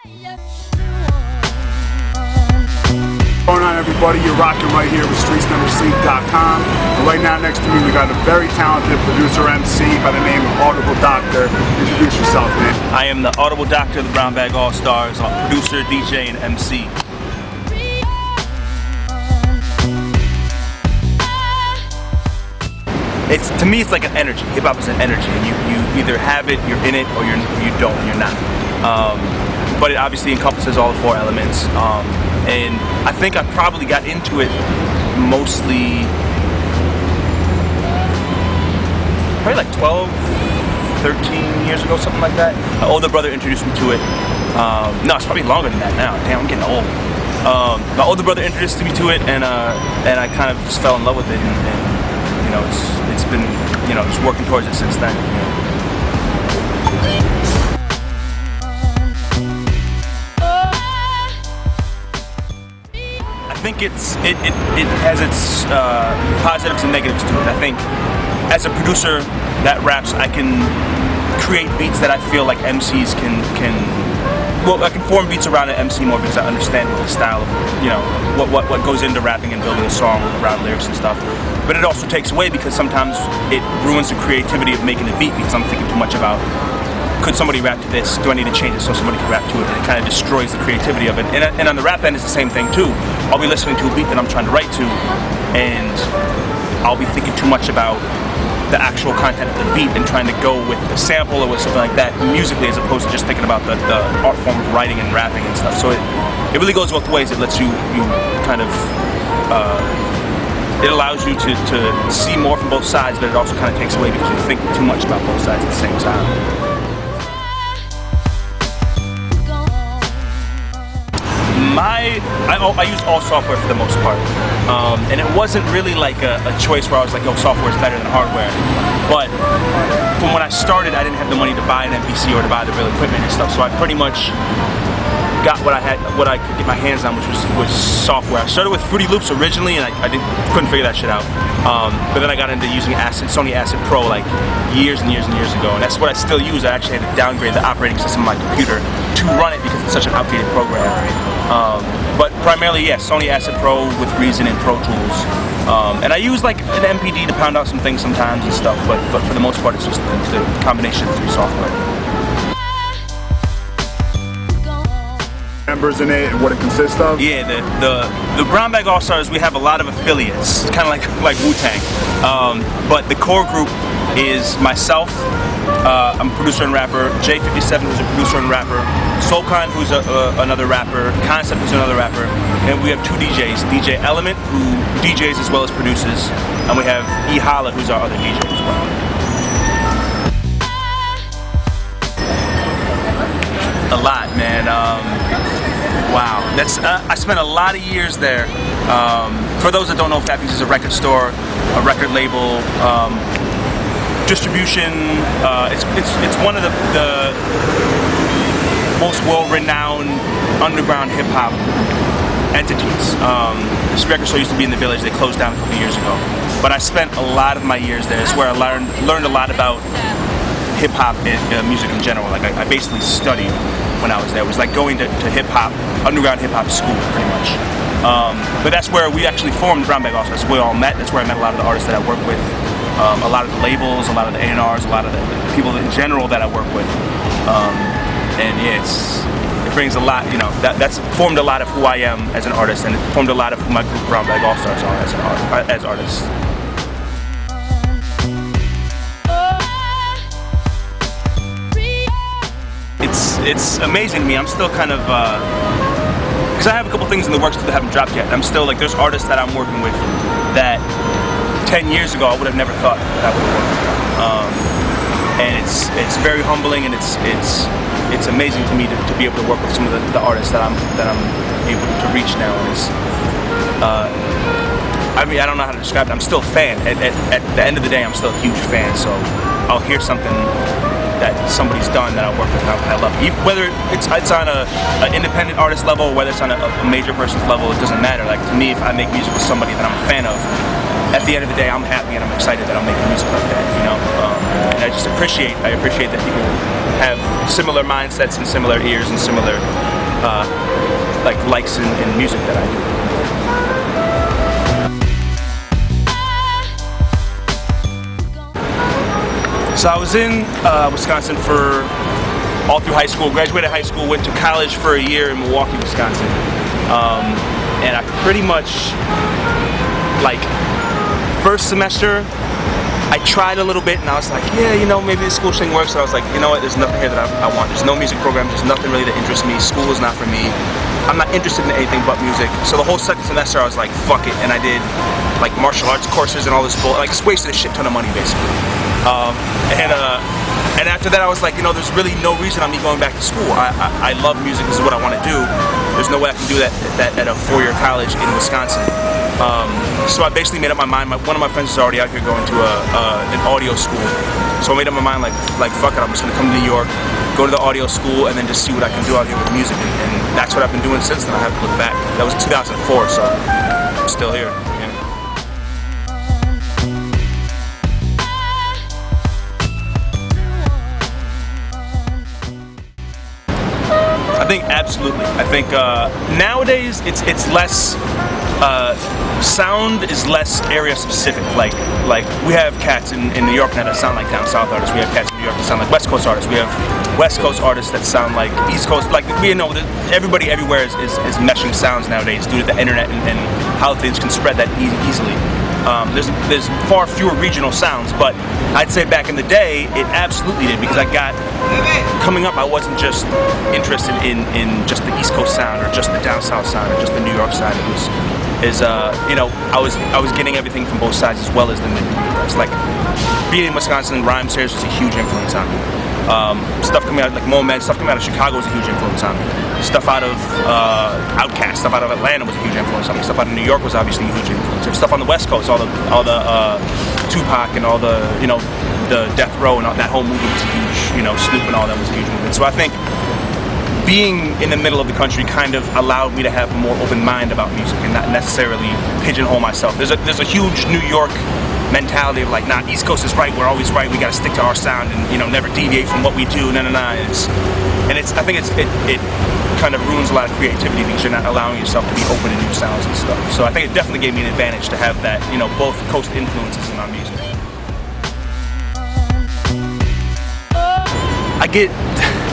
What's going on, everybody? You're rocking right here with StreetsNeverSleep.com. And right now next to me we got a very talented producer MC by the name of Audible Doctor. Introduce yourself, man. I am the Audible Doctor, the Brown Bag AllStars. I'm a producer, DJ, and MC. To me, it's like an energy. Hip hop is an energy, and you either have it, you're in it, or you don't, you're not. But it obviously encompasses all the four elements. And I think I probably got into it mostly probably like 12, 13 years ago, something like that. My older brother introduced me to it. No, it's probably longer than that now. Damn, I'm getting old. My older brother introduced me to it, and I kind of just fell in love with it, and you know, it's been, you know, just working towards it since then. You know. I think it has its positives and negatives to it. I think as a producer that raps, I can create beats that I feel like MCs well, I can form beats around an MC more because I understand the style of, you know, what goes into rapping and building a song around lyrics and stuff. But it also takes away because sometimes it ruins the creativity of making a beat because I'm thinking too much about, could somebody rap to this? Do I need to change it so somebody can rap to it? And it kind of destroys the creativity of it. And on the rap end, it's the same thing too. I'll be listening to a beat that I'm trying to write to, and I'll be thinking too much about the actual content of the beat and trying to go with a sample or with something like that musically, as opposed to just thinking about the art form of writing and rapping and stuff. So it really goes both ways. It lets you kind of it allows you to see more from both sides, but it also kind of takes away because you think too much about both sides at the same time. I use all software for the most part, and it wasn't really like a choice where I was like, oh, software is better than hardware. But from when I started, I didn't have the money to buy an MPC or to buy the real equipment and stuff, so I pretty much got what I could get my hands on, which was software. I started with Fruity Loops originally, and I couldn't figure that shit out. But then I got into using Sony Acid Pro like years and years and years ago, and that's what I still use. I actually had to downgrade the operating system of my computer to run it because it's such an outdated program. But primarily, yes, Sony Acid Pro with Reason and Pro Tools. And I use like an MPD to pound out some things sometimes and stuff, but for the most part, it's just the combination of the three software. Members in it and what it consists of? Yeah, the Brown Bag AllStars, we have a lot of affiliates, kind of like Wu-Tang. But the core group is myself, I'm a producer and rapper, J57, who's a producer and rapper, Soulkhan, who's another rapper, Concept, who's another rapper, and we have two DJs, DJ Element, who DJs as well as produces, and we have E Holla, who's our other DJ as well. A lot, man. Wow, I spent a lot of years there. For those that don't know, Fat Beats is a record store, a record label, distribution. It's one of the most well-renowned underground hip-hop entities. This record store used to be in the Village. They closed down a couple years ago. But I spent a lot of my years there. It's where I learned a lot about hip-hop and music in general. Like I basically studied when I was there. It was like going to hip-hop, underground hip-hop school, pretty much. But that's where we actually formed Brown Bag AllStars. We all met. That's where I met a lot of the artists that I work with, a lot of the labels, a lot of the A&Rs, a lot of the people in general that I work with. And yeah, it brings a lot, you know, that's formed a lot of who I am as an artist, and it formed a lot of who my group Brown Bag AllStars are as artists. It's amazing to me. I'm still kind of, because I have a couple things in the works that haven't dropped yet. I'm still like, there's artists that I'm working with that 10 years ago I would have never thought that I would have worked with. And it's very humbling, and it's amazing to me to be able to work with some of the artists that I'm able to reach now. And I mean, I don't know how to describe it. I'm still a fan. At the end of the day, I'm still a huge fan. So I'll hear something that somebody's done that I work with and I love. Whether it's on an independent artist level or whether it's on a major person's level, it doesn't matter. Like, to me, if I make music with somebody that I'm a fan of, at the end of the day, I'm happy and I'm excited that I'm making music like that, you know? And I appreciate that people have similar mindsets and similar ears and similar likes in music that I do. So I was in Wisconsin for all through high school, graduated high school, went to college for a year in Milwaukee, Wisconsin. And I pretty much, like, first semester, I tried a little bit and I was like, yeah, you know, maybe the school thing works. And I was like, you know what, there's nothing here that I want. There's no music program, there's nothing really that interests me. School is not for me. I'm not interested in anything but music. So the whole second semester I was like, fuck it. And I did like martial arts courses and all this bull, like just wasted a shit ton of money basically. And after that I was like, you know, there's really no reason I'm going back to school. I love music, this is what I want to do. There's no way I can do that at a four-year college in Wisconsin. So I basically made up my mind. One of my friends is already out here going to an audio school. So I made up my mind like fuck it, I'm just gonna come to New York, go to the audio school, and then just see what I can do out here with music. And that's what I've been doing since then. I have to look back. That was 2004, so I'm still here. Yeah. I think absolutely. I think nowadays it's less. Sound is less area specific. Like we have cats in New York now that sound like down south artists. We have cats in New York that sound like West Coast artists. We have West Coast artists that sound like East Coast. Like we know that everybody everywhere is meshing sounds nowadays due to the internet and how things can spread that easily. There's far fewer regional sounds, but I'd say back in the day it absolutely did, because coming up I wasn't just interested in just the East Coast sound or just the down south sound or just the New York side. You know, I was getting everything from both sides as well as the Midwest. Like being in Wisconsin, rhyme series was a huge influence on me. Stuff coming out like Momed, stuff coming out of Chicago was a huge influence on me. Stuff out of Outkast, stuff out of Atlanta was a huge influence on me. Stuff out of New York was obviously a huge influence. Stuff on the West Coast, all the Tupac and all the, you know, the Death Row and all, that whole movement was huge. You know, Snoop and all that was a huge movement. So I think being in the middle of the country kind of allowed me to have a more open mind about music and not necessarily pigeonhole myself. There's a huge New York mentality of like, nah, East Coast is right, we're always right, we gotta stick to our sound and, you know, never deviate from what we do, I think it kind of ruins a lot of creativity because you're not allowing yourself to be open to new sounds and stuff. So I think it definitely gave me an advantage to have that, you know, both coast influences in my music.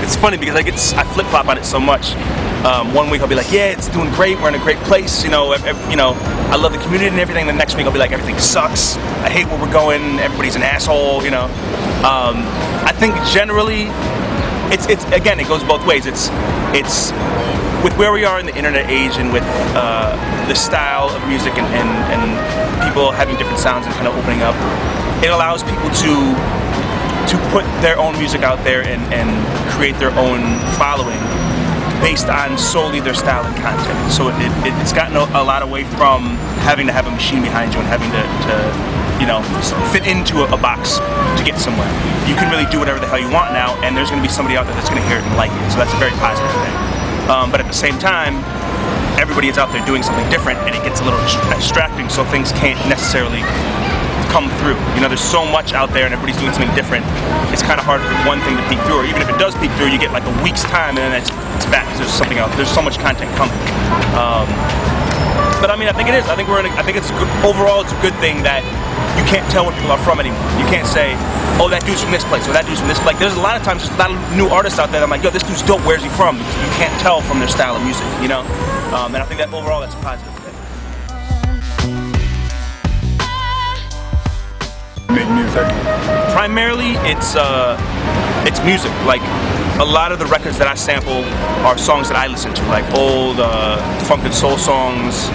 It's funny because I flip-flop on it so much. 1 week I'll be like, yeah, it's doing great, we're in a great place, you know, I love the community and everything. The next week I'll be like, everything sucks, I hate where we're going, everybody's an asshole, you know. I think generally, again, it goes both ways. It's with where we are in the internet age and with the style of music and people having different sounds and kind of opening up, it allows people to put their own music out there and create their own following based on solely their style and content. So it's gotten a lot away from having to have a machine behind you and having to you know, fit into a box to get somewhere. You can really do whatever the hell you want now, and there's going to be somebody out there that's going to hear it and like it. So that's a very positive thing. But at the same time, everybody is out there doing something different, and it gets a little distracting, so things can't necessarily come through. You know, there's so much out there and everybody's doing something different. It's kind of hard for one thing to peek through, or even if it does peek through, you get like a week's time and then it's back because there's something else. There's so much content coming. But I mean, I think it is. I think it's good. Overall, it's a good thing that you can't tell where people are from anymore. You can't say, oh, that dude's from this place or that dude's from this place. Like, there's a lot of times there's a lot of new artists out there that I'm like, yo, this dude's dope. Where's he from? Because you can't tell from their style of music, you know. And I think that overall, that's a positive thing. Make music? Primarily, it's music. Like, a lot of the records that I sample are songs that I listen to, like old funk and soul songs.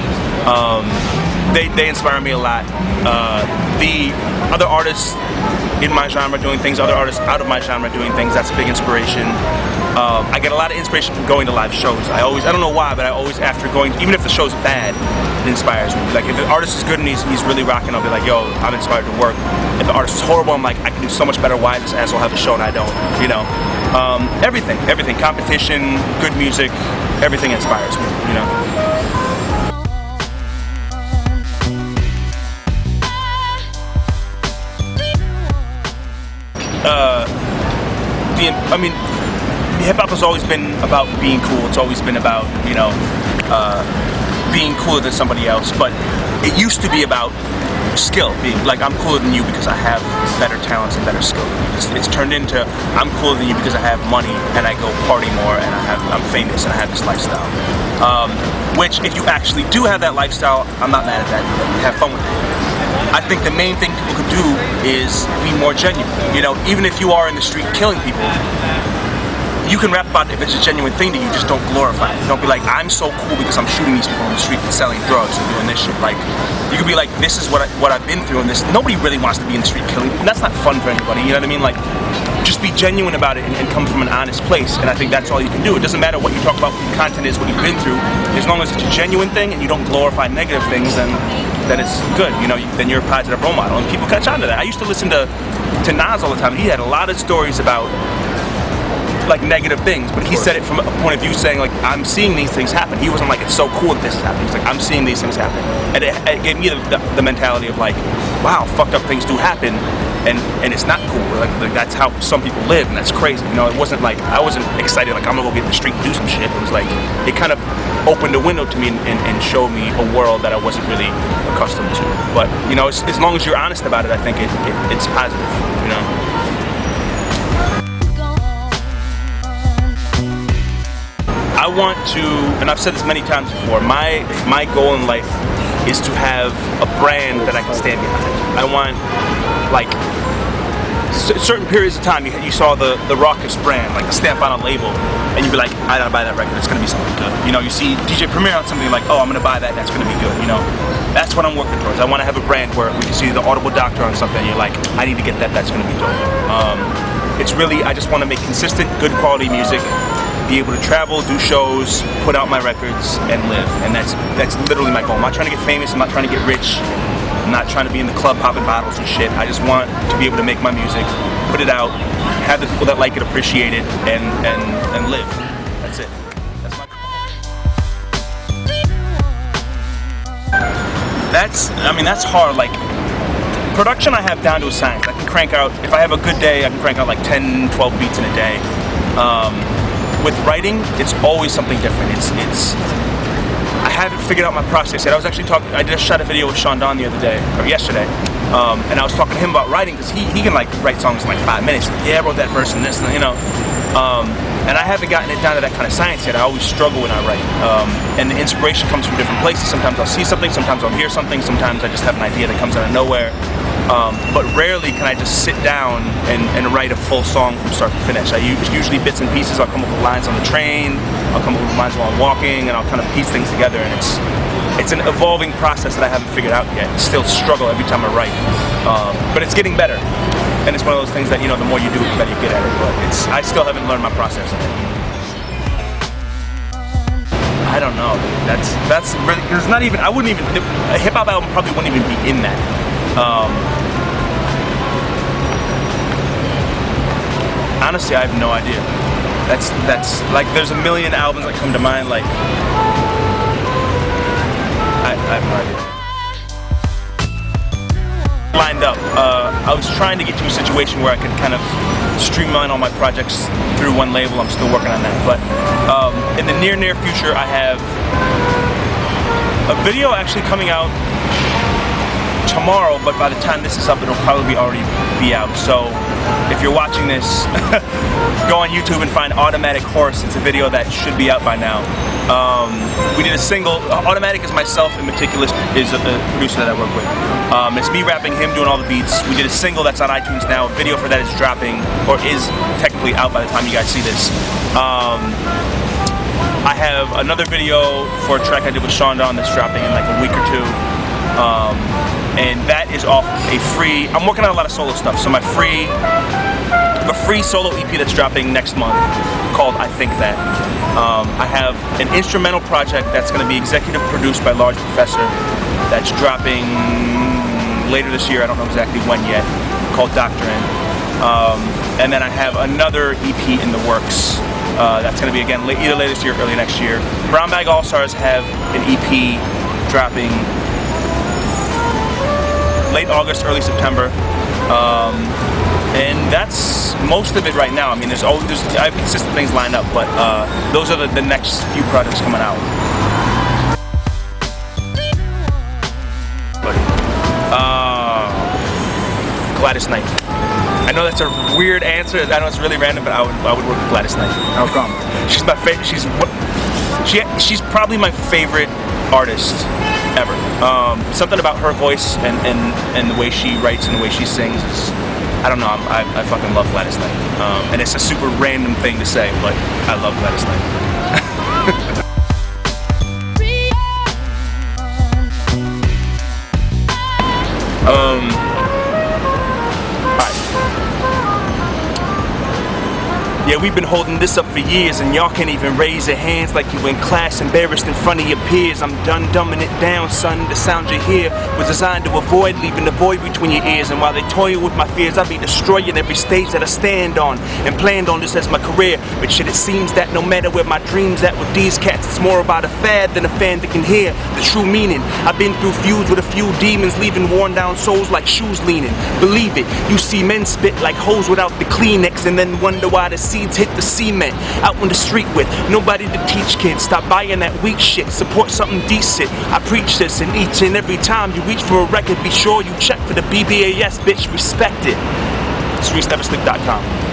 They inspire me a lot. The other artists in my genre doing things, other artists out of my genre doing things, that's a big inspiration. I get a lot of inspiration from going to live shows. I don't know why, but I always, after going, even if the show's bad, it inspires me. Like, if the artist is good and he's really rocking, I'll be like, yo, I'm inspired to work. If the artist is horrible, I'm like, I can do so much better. Why does this asshole have a show and I don't? You know? Everything, competition, good music, everything inspires me, you know? hip hop has always been about being cool. It's always been about, you know, being cooler than somebody else. But it used to be about skill, being like, I'm cooler than you because I have better talents and better skill. It's turned into, I'm cooler than you because I have money and I go party more and I'm famous and I have this lifestyle. Which, if you actually do have that lifestyle, I'm not mad at that. Have fun with it. I think the main thing people could do is be more genuine. You know, even if you are in the street killing people, you can rap about it if it's a genuine thing to you, just don't glorify it. Don't be like, I'm so cool because I'm shooting these people on the street and selling drugs and doing this shit. Like, you could be like, this is what I've been through, and this, nobody really wants to be in the street killing people, and that's not fun for anybody, you know what I mean? Like, just be genuine about it and come from an honest place, and I think that's all you can do. It doesn't matter what you talk about, what your content is, what you've been through, as long as it's a genuine thing and you don't glorify negative things, then it's good, you know, then you're a positive role model, and people catch on to that. I used to listen to Nas all the time. He had a lot of stories about like negative things, but he said it from a point of view saying like, I'm seeing these things happen. He wasn't like, it's so cool that this is happening. He's like, I'm seeing these things happen. And it gave me the mentality of like, wow, fucked up things do happen, and it's not cool. Like that's how some people live, and that's crazy. You know, it wasn't like, I wasn't excited like, I'm gonna go get in the street and do some shit. It was like, it kind of opened a window to me and showed me a world that I wasn't really accustomed to. But, you know, as long as you're honest about it, I think it's positive, you know? I want to, and I've said this many times before, my goal in life is to have a brand that I can stand behind. I want, like, certain periods of time, you saw the Raucous brand, like, stamp on a label, and you'd be like, I gotta buy that record, it's gonna be something good. You know, you see DJ Premier on something like, oh, I'm gonna buy that, that's gonna be good, you know? That's what I'm working towards. I wanna have a brand where we can see the Audible Doctor on something, and you're like, I need to get that, that's gonna be dope. It's really, I just wanna make consistent, good quality music, be able to travel, do shows, put out my records, and live. And that's literally my goal. I'm not trying to get famous, I'm not trying to get rich, I'm not trying to be in the club popping bottles and shit. I just want to be able to make my music, put it out, have the people that like it appreciate it, and live. That's it. That's my goal. I mean, that's hard. Like, production I have down to a science. I can crank out, if I have a good day, I can crank out like 10, 12 beats in a day. With writing, it's always something different. I haven't figured out my process yet. I was actually talking, I just shot a video with Sean Don the other day, or yesterday, and I was talking to him about writing, because he can like write songs in like 5 minutes. Like, yeah, I wrote that verse and this, and you know. And I haven't gotten it down to that kind of science yet. I always struggle when I write. And the inspiration comes from different places. Sometimes I'll see something, sometimes I'll hear something, sometimes I just have an idea that comes out of nowhere. But rarely can I just sit down and write a full song from start to finish. I usually bits and pieces. I'll come up with lines on the train, I'll come up with lines while I'm walking, and I'll kind of piece things together, and it's an evolving process that I haven't figured out yet. I still struggle every time I write. But it's getting better. And it's one of those things that, you know, the more you do it, the better you get at it. But I still haven't learned my process. I don't know, dude. That's really, because it's not even, I wouldn't even, a hip hop album probably wouldn't even be in that. Honestly, I have no idea. That's like, there's a million albums that come to mind. Like, I have no idea. Lined up. I was trying to get to a situation where I could kind of streamline all my projects through one label. I'm still working on that. But in the near future, I have a video actually coming out tomorrow, but by the time this is up, it'll probably already be out. So if you're watching this, go on YouTube and find Automatic Horse. It's a video that should be out by now. We did a single. Automatic is myself, and Meticulous is a producer that I work with. It's me rapping, him doing all the beats. We did a single that's on iTunes now. A video for that is dropping, or is technically out by the time you guys see this. I have another video for a track I did with Sean Don that's dropping in like a week or two. And that is off a free, I'm working on a lot of solo stuff, so a free solo EP that's dropping next month called I Think That. I have an instrumental project that's going to be executive produced by Large Professor that's dropping later this year, I don't know exactly when yet, called Doctrine. And then I have another EP in the works that's going to be, again, either later this year or early next year. Brown Bag AllStars have an EP dropping late August, early September. And that's most of it right now. I mean, I have consistent things lined up, but those are the next few projects coming out. Gladys Knight. I know that's a weird answer. I know it's really random, but I would work with Gladys Knight. How come? She's my favorite. She's probably my favorite artist ever. Something about her voice and the way she writes and the way she sings is, I don't know. I fucking love Gladys Knight. And it's a super random thing to say, but I love Gladys Knight. Yeah, we've been holding this up for years, and y'all can't even raise your hands like you in class, embarrassed in front of your peers. I'm done dumbing it down, son. The sound you hear was designed to avoid leaving the void between your ears. And while they toil with my fears, I'll be destroying every stage that I stand on, and planned on this as my career. But shit, it seems that no matter where my dreams at with these cats, it's more about a fad than a fan that can hear the true meaning. I've been through feuds with a few demons, leaving worn down souls like shoes leaning. Believe it, you see men spit like hoes without the Kleenex, and then wonder why the seeds hit the cement. Out on the street with nobody to teach kids. Stop buying that weak shit, support something decent. I preach this, and each and every time you reach for a record, be sure you check for the BBAS, bitch, respect it. StreetsNeverSleep.com.